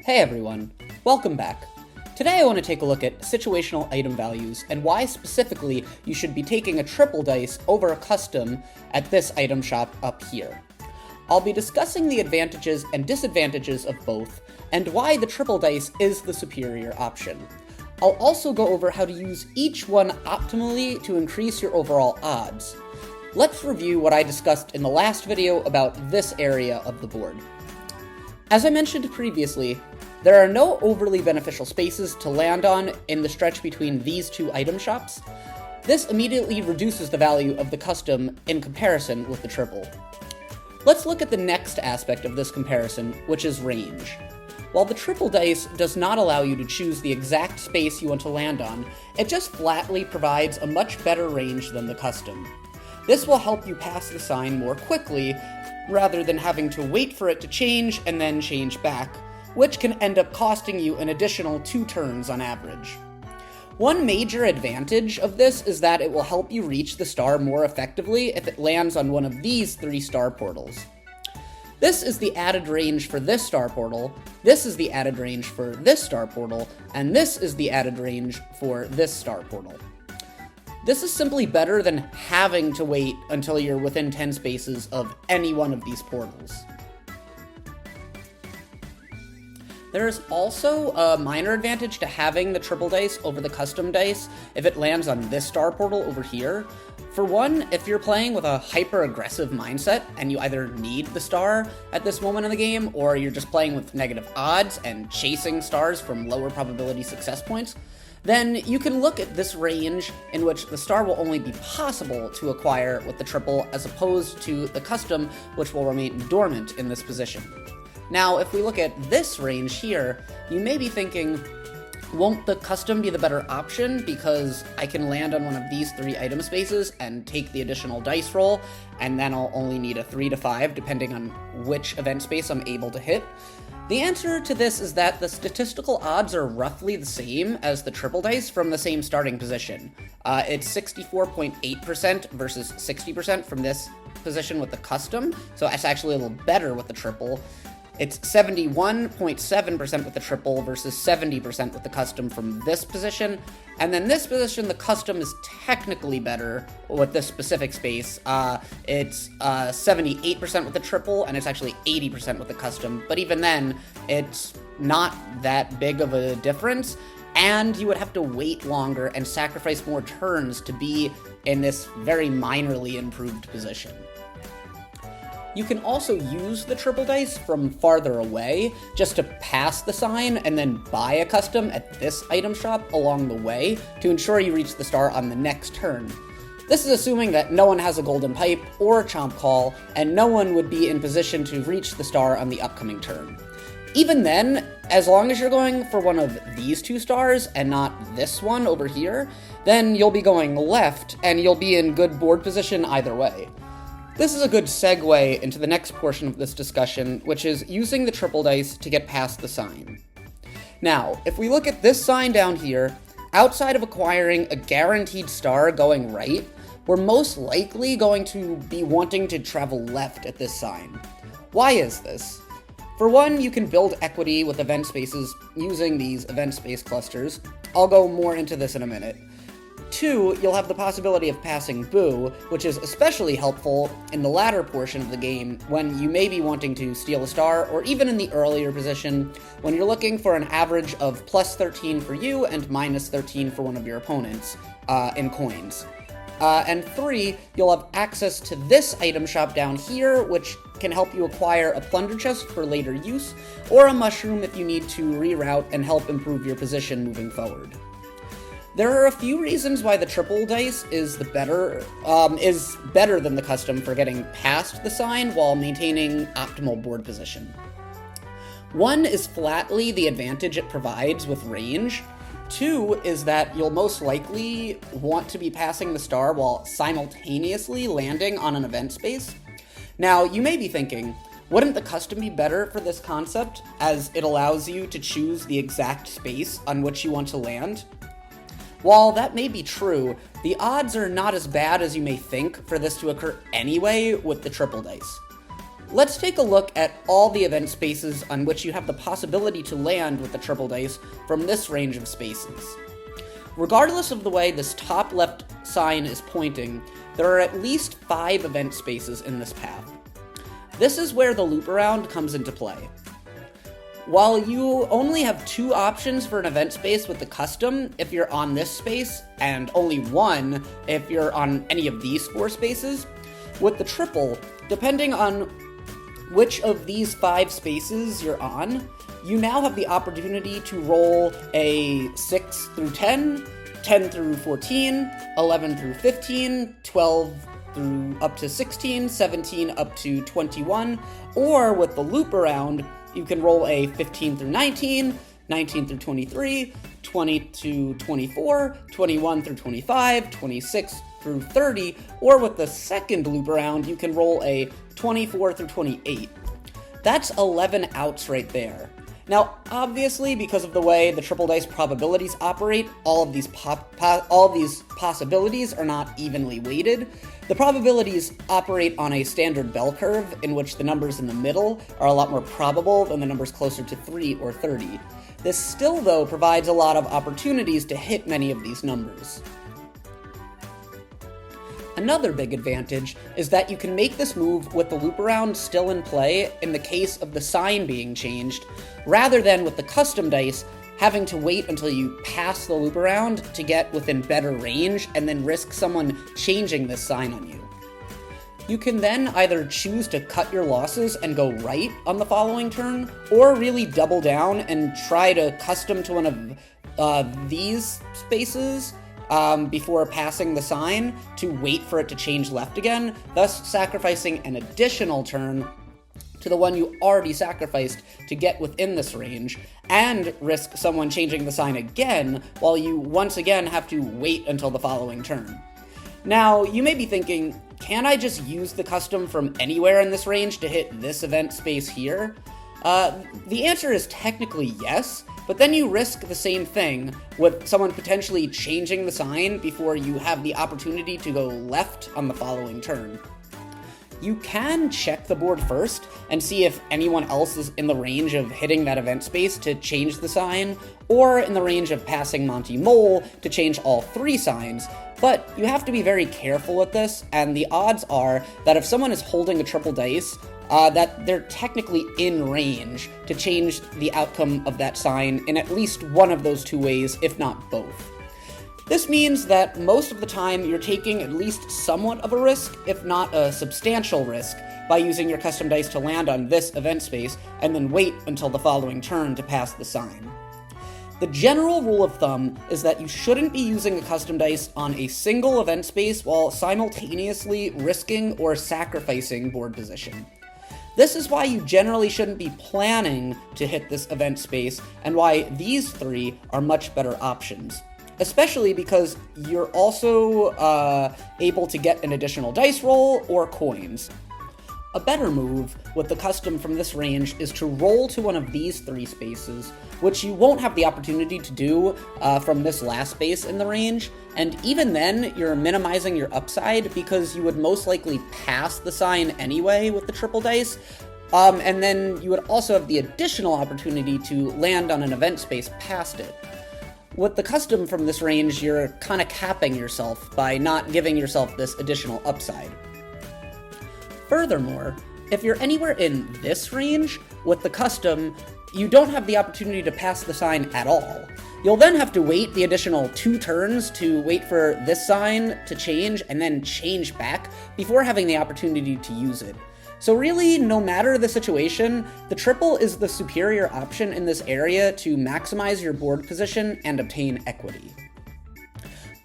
Hey everyone, welcome back. Today I want to take a look at situational item values and why specifically you should be taking a triple dice over a custom at this item shop up here. I'll be discussing the advantages and disadvantages of both, and why the triple dice is the superior option. I'll also go over how to use each one optimally to increase your overall odds. Let's review what I discussed in the last video about this area of the board. As I mentioned previously, there are no overly beneficial spaces to land on in the stretch between these two item shops. This immediately reduces the value of the custom in comparison with the triple. Let's look at the next aspect of this comparison, which is range. While the triple dice does not allow you to choose the exact space you want to land on, it just flatly provides a much better range than the custom. This will help you pass the sign more quickly, rather than having to wait for it to change and then change back, which can end up costing you an additional 2 turns on average. One major advantage of this is that it will help you reach the star more effectively if it lands on one of these 3 star portals. This is the added range for this star portal, this is the added range for this star portal, and this is the added range for this star portal. This is simply better than having to wait until you're within 10 spaces of any one of these portals. There is also a minor advantage to having the triple dice over the custom dice if it lands on this star portal over here. For one, if you're playing with a hyper-aggressive mindset and you either need the star at this moment in the game, or you're just playing with negative odds and chasing stars from lower probability success points, then you can look at this range in which the star will only be possible to acquire with the triple as opposed to the custom, which will remain dormant in this position. Now, if we look at this range here, you may be thinking, won't the custom be the better option because I can land on one of these 3 item spaces and take the additional dice roll, and then I'll only need a 3 to 5 depending on which event space I'm able to hit? The answer to this is that the statistical odds are roughly the same as the triple dice from the same starting position. It's 64.8% versus 60% from this position with the custom, so it's actually a little better with the triple. It's 71.7% with the triple versus 70% with the custom from this position. And then this position, the custom is technically better with this specific space. It's 78% with the triple, and it's actually 80% with the custom. But even then, it's not that big of a difference. And you would have to wait longer and sacrifice more turns to be in this very minorly improved position. You can also use the triple dice from farther away, just to pass the sign and then buy a custom at this item shop along the way to ensure you reach the star on the next turn. This is assuming that no one has a golden pipe or chomp call, and no one would be in position to reach the star on the upcoming turn. Even then, as long as you're going for one of these 2 stars and not this one over here, then you'll be going left and you'll be in good board position either way. This is a good segue into the next portion of this discussion, which is using the triple dice to get past the sign. Now, if we look at this sign down here, outside of acquiring a guaranteed star going right, we're most likely going to be wanting to travel left at this sign. Why is this? For one, you can build equity with event spaces using these event space clusters. I'll go more into this in a minute. 2, you'll have the possibility of passing Boo, which is especially helpful in the latter portion of the game when you may be wanting to steal a star, or even in the earlier position when you're looking for an average of plus 13 for you and minus 13 for one of your opponents in coins. And 3, you'll have access to this item shop down here, which can help you acquire a plunder chest for later use, or a mushroom if you need to reroute and help improve your position moving forward. There are a few reasons why the triple dice is better than the custom for getting past the sign while maintaining optimal board position. One is flatly the advantage it provides with range. 2 is that you'll most likely want to be passing the star while simultaneously landing on an event space. Now, you may be thinking, wouldn't the custom be better for this concept, as it allows you to choose the exact space on which you want to land? While that may be true, the odds are not as bad as you may think for this to occur anyway with the triple dice. Let's take a look at all the event spaces on which you have the possibility to land with the triple dice from this range of spaces. Regardless of the way this top left sign is pointing, there are at least 5 event spaces in this path. This is where the loop around comes into play. While you only have 2 options for an event space with the custom if you're on this space, and only 1 if you're on any of these 4 spaces, with the triple, depending on which of these 5 spaces you're on, you now have the opportunity to roll a 6 through 10, 10 through 14, 11 through 15, 12 through up to 16, 17 up to 21, or with the loop around, you can roll a 15 through 19, 19 through 23, 20 to 24, 21 through 25, 26 through 30, or with the second loop around, you can roll a 24 through 28. That's 11 outs right there. Now, obviously, because of the way the triple dice probabilities operate, all of these possibilities are not evenly weighted. The probabilities operate on a standard bell curve, in which the numbers in the middle are a lot more probable than the numbers closer to 3 or 30. This still, though, provides a lot of opportunities to hit many of these numbers. Another big advantage is that you can make this move with the loop around still in play in the case of the sign being changed, rather than with the custom dice having to wait until you pass the loop around to get within better range and then risk someone changing this sign on you. You can then either choose to cut your losses and go right on the following turn, or really double down and try to custom to one of these spaces before passing the sign to wait for it to change left again, thus sacrificing an additional turn to the one you already sacrificed to get within this range, and risk someone changing the sign again while you once again have to wait until the following turn. Now, you may be thinking, can I just use the custom from anywhere in this range to hit this event space here? The answer is technically yes, but then you risk the same thing with someone potentially changing the sign before you have the opportunity to go left on the following turn. You can check the board first and see if anyone else is in the range of hitting that event space to change the sign, or in the range of passing Monty Mole to change all 3 signs, but you have to be very careful with this, and the odds are that if someone is holding a triple dice, that they're technically in range to change the outcome of that sign in at least one of those 2 ways, if not both. This means that most of the time you're taking at least somewhat of a risk, if not a substantial risk, by using your custom dice to land on this event space and then wait until the following turn to pass the sign. The general rule of thumb is that you shouldn't be using a custom dice on a single event space while simultaneously risking or sacrificing board position. This is why you generally shouldn't be planning to hit this event space, and why these 3 are much better options. Especially because you're also able to get an additional dice roll or coins. A better move with the custom from this range is to roll to one of these 3 spaces, which you won't have the opportunity to do from this last space in the range, and even then you're minimizing your upside because you would most likely pass the sign anyway with the triple dice, and then you would also have the additional opportunity to land on an event space past it. With the custom from this range, you're kind of capping yourself by not giving yourself this additional upside. Furthermore, if you're anywhere in this range, with the custom, you don't have the opportunity to pass the sign at all. You'll then have to wait the additional 2 turns to wait for this sign to change and then change back before having the opportunity to use it. So really, no matter the situation, the triple is the superior option in this area to maximize your board position and obtain equity.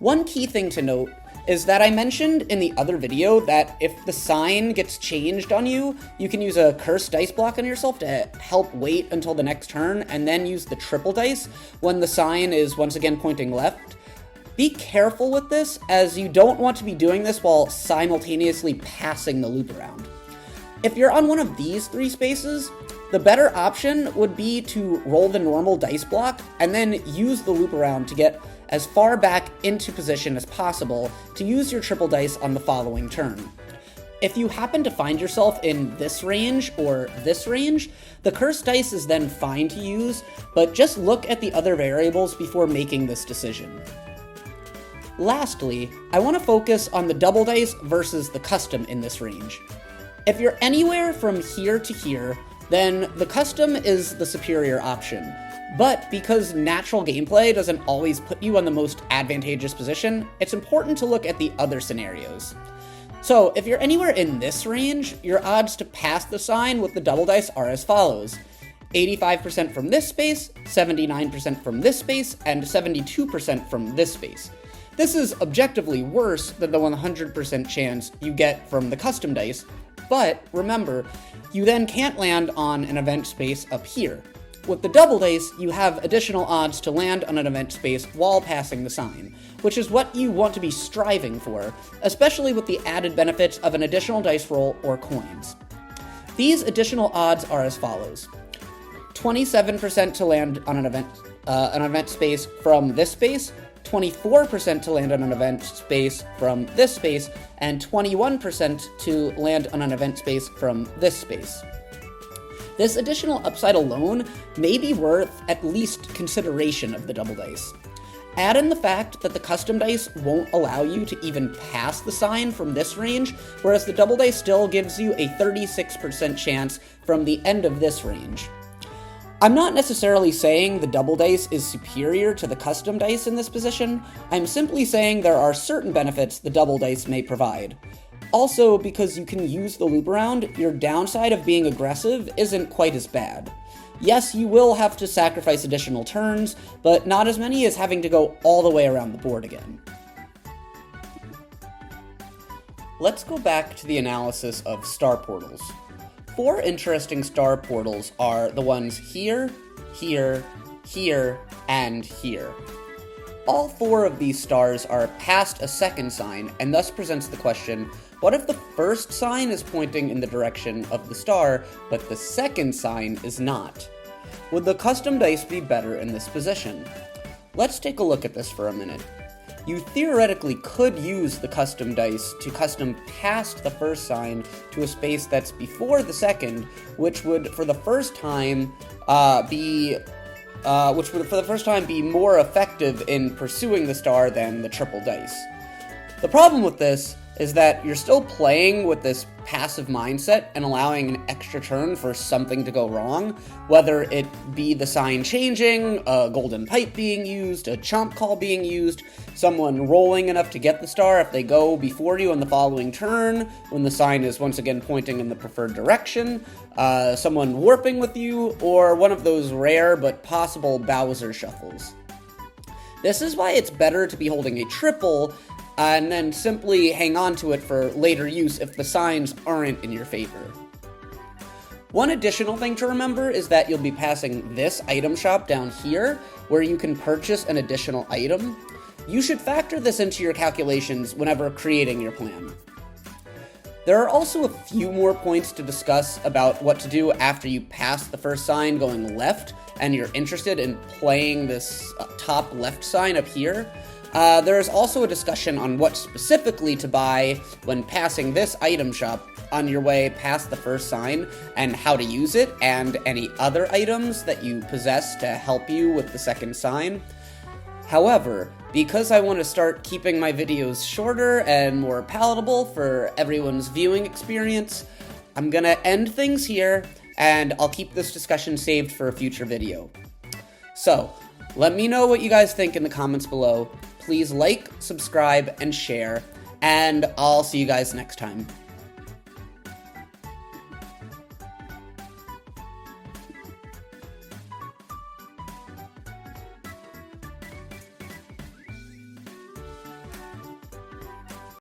One key thing to note is that I mentioned in the other video that if the sign gets changed on you, you can use a cursed dice block on yourself to help wait until the next turn and then use the triple dice when the sign is once again pointing left. Be careful with this, as you don't want to be doing this while simultaneously passing the loop around. If you're on one of these 3 spaces, the better option would be to roll the normal dice block and then use the loop around to get as far back into position as possible to use your triple dice on the following turn. If you happen to find yourself in this range or this range, the cursed dice is then fine to use, but just look at the other variables before making this decision. Lastly, I want to focus on the double dice versus the custom in this range. If you're anywhere from here to here, then the custom is the superior option. But because natural gameplay doesn't always put you on the most advantageous position, it's important to look at the other scenarios. So if you're anywhere in this range, your odds to pass the sign with the double dice are as follows: 85% from this space, 79% from this space, and 72% from this space. This is objectively worse than the 100% chance you get from the custom dice, but remember, you then can't land on an event space up here. With the double dice, you have additional odds to land on an event space while passing the sign, which is what you want to be striving for, especially with the added benefits of an additional dice roll or coins. These additional odds are as follows: 27% to land on an event space from this space, 24% to land on an event space from this space, and 21% to land on an event space from this space. This additional upside alone may be worth at least consideration of the double dice. Add in the fact that the custom dice won't allow you to even pass the sign from this range, whereas the double dice still gives you a 36% chance from the end of this range. I'm not necessarily saying the double dice is superior to the custom dice in this position. I'm simply saying there are certain benefits the double dice may provide. Also, because you can use the loop around, your downside of being aggressive isn't quite as bad. Yes, you will have to sacrifice additional turns, but not as many as having to go all the way around the board again. Let's go back to the analysis of star portals. 4 interesting star portals are the ones here, here, here, and here. All 4 of these stars are past a second sign, and thus presents the question, what if the first sign is pointing in the direction of the star, but the second sign is not? Would the custom dice be better in this position? Let's take a look at this for a minute. You theoretically could use the custom dice to custom past the first sign to a space that's before the second, which would for the first time be more effective in pursuing the star than the triple dice. The problem with this is that you're still playing with this passive mindset and allowing an extra turn for something to go wrong, whether it be the sign changing, a golden pipe being used, a chomp call being used, someone rolling enough to get the star if they go before you on the following turn, when the sign is once again pointing in the preferred direction, someone warping with you, or one of those rare but possible Bowser shuffles. This is why it's better to be holding a triple and then simply hang on to it for later use if the signs aren't in your favor. One additional thing to remember is that you'll be passing this item shop down here, where you can purchase an additional item. You should factor this into your calculations whenever creating your plan. There are also a few more points to discuss about what to do after you pass the first sign going left, and you're interested in playing this top left sign up here. There is also a discussion on what specifically to buy when passing this item shop on your way past the first sign, and how to use it, and any other items that you possess to help you with the second sign. However, because I want to start keeping my videos shorter and more palatable for everyone's viewing experience, I'm gonna end things here, and I'll keep this discussion saved for a future video. So, let me know what you guys think in the comments below. Please like, subscribe, and share, and I'll see you guys next time.